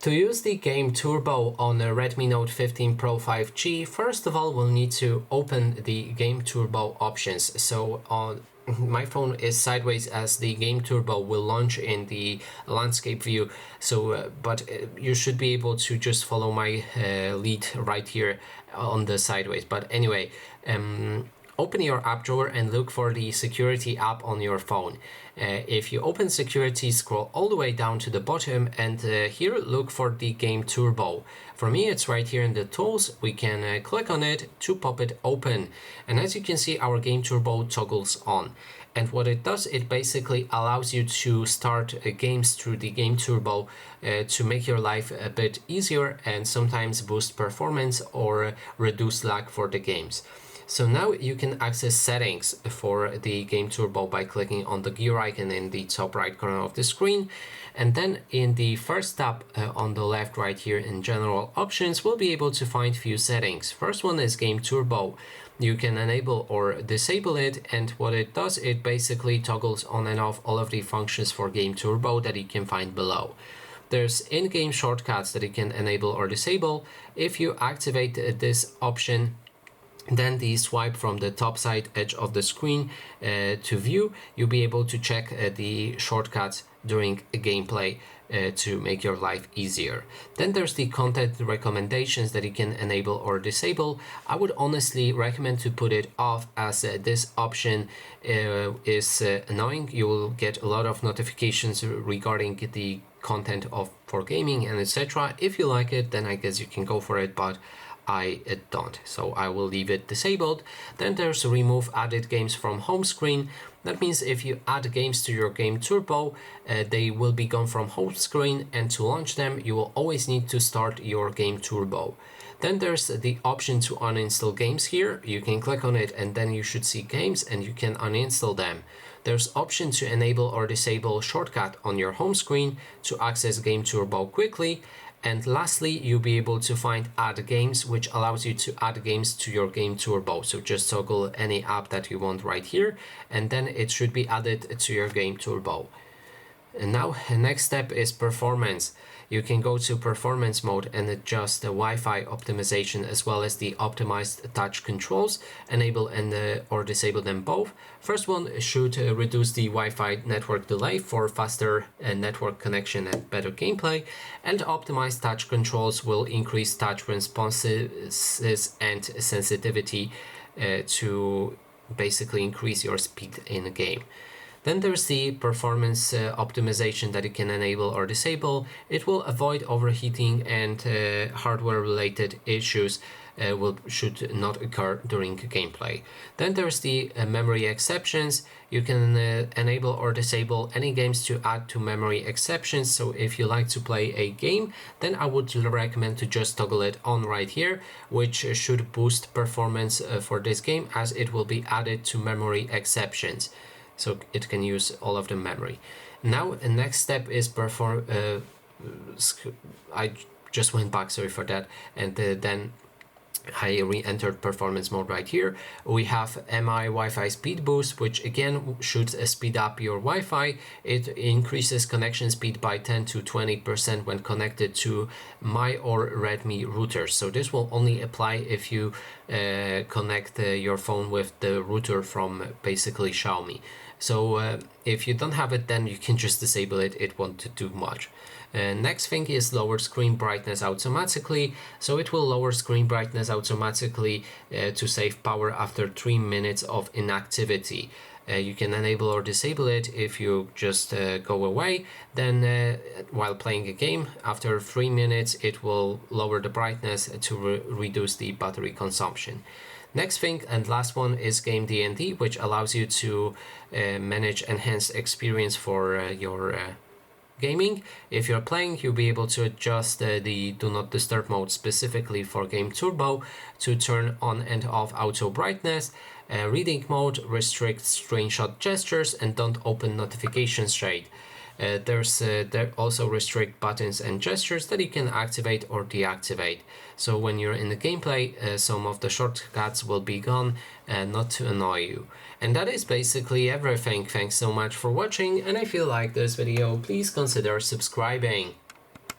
To use the game Turbo on a Redmi Note 15 Pro 5G, first of all we'll need to open the game Turbo options. So on my phone is sideways as the game Turbo will launch in the landscape view. So but you should be able to just follow my lead right here on the sideways. But anyway, open your app drawer and look for the security app on your phone. If you open security, scroll all the way down to the bottom and here look for the game Turbo. For me it's right here in the tools. We can click on it to pop it open, and as you can see our game Turbo toggles on. And what it does, it basically allows you to start games through the game Turbo to make your life a bit easier and sometimes boost performance or reduce lag for the games. So now you can access settings for the game Turbo by clicking on the gear icon in the top right corner of the screen, and then in the first tab on the left right here in general options we'll be able to find few settings. First one is game Turbo. You can enable or disable it, and what it does, it basically toggles on and off all of the functions for game Turbo that you can find below. There's in-game shortcuts that you can enable or disable. If you activate this option, then the swipe from the top side edge of the screen to view, you'll be able to check the shortcuts during gameplay to make your life easier. Then there's the content recommendations that you can enable or disable. I would honestly recommend to put it off, as this option is annoying. You will get a lot of notifications regarding the content for gaming and etc. If you like it, then I guess you can go for it, but I don't, so I will leave it disabled. Then there's remove added games from home screen. That means if you add games to your game Turbo, they will be gone from home screen, and to launch them you will always need to start your game Turbo. Then there's the option to uninstall games here. You can click on it and then you should see games and you can uninstall them. There's option to enable or disable shortcut on your home screen to access game Turbo quickly. And lastly, you'll be able to find add games, which allows you to add games to your game Turbo. So just toggle any app that you want right here, and then it should be added to your game Turbo. And now the next step is performance. You can go to performance mode and adjust the Wi-Fi optimization as well as the optimized touch controls, enable and or disable them both. First one should reduce the Wi-Fi network delay for faster network connection and better gameplay, and optimized touch controls will increase touch responses and sensitivity to basically increase your speed in the game. Then there's the performance optimization that you can enable or disable. It will avoid overheating, and hardware related issues should not occur during gameplay. Then there's the memory exceptions. You can enable or disable any games to add to memory exceptions. So if you like to play a game, then I would recommend to just toggle it on right here, which should boost performance for this game, as it will be added to memory exceptions. So it can use all of the memory. Now the next step is I just went back, sorry for that, and then I re-entered performance mode right here. We have MI Wi-Fi speed boost, which again should speed up your Wi-Fi. It increases connection speed by 10 to 20% when connected to my or Redmi routers. So this will only apply if you connect your phone with the router from basically Xiaomi. So if you don't have it, then you can just disable it. It won't do much. Next thing is lower screen brightness automatically. So it will lower screen brightness automatically to save power after 3 minutes of inactivity. You can enable or disable it if you just go away. Then while playing a game, after 3 minutes it will lower the brightness to reduce the battery consumption. Next thing and last one is Game D&D, which allows you to manage enhanced experience for your gaming. If you're playing, you'll be able to adjust the Do Not Disturb mode specifically for Game Turbo to turn on and off auto brightness. Reading mode restricts screenshot gestures and don't open notification shade. There also restrict buttons and gestures that you can activate or deactivate. So when you're in the gameplay, some of the shortcuts will be gone, not to annoy you. And that is basically everything. Thanks so much for watching, and if you like this video, please consider subscribing.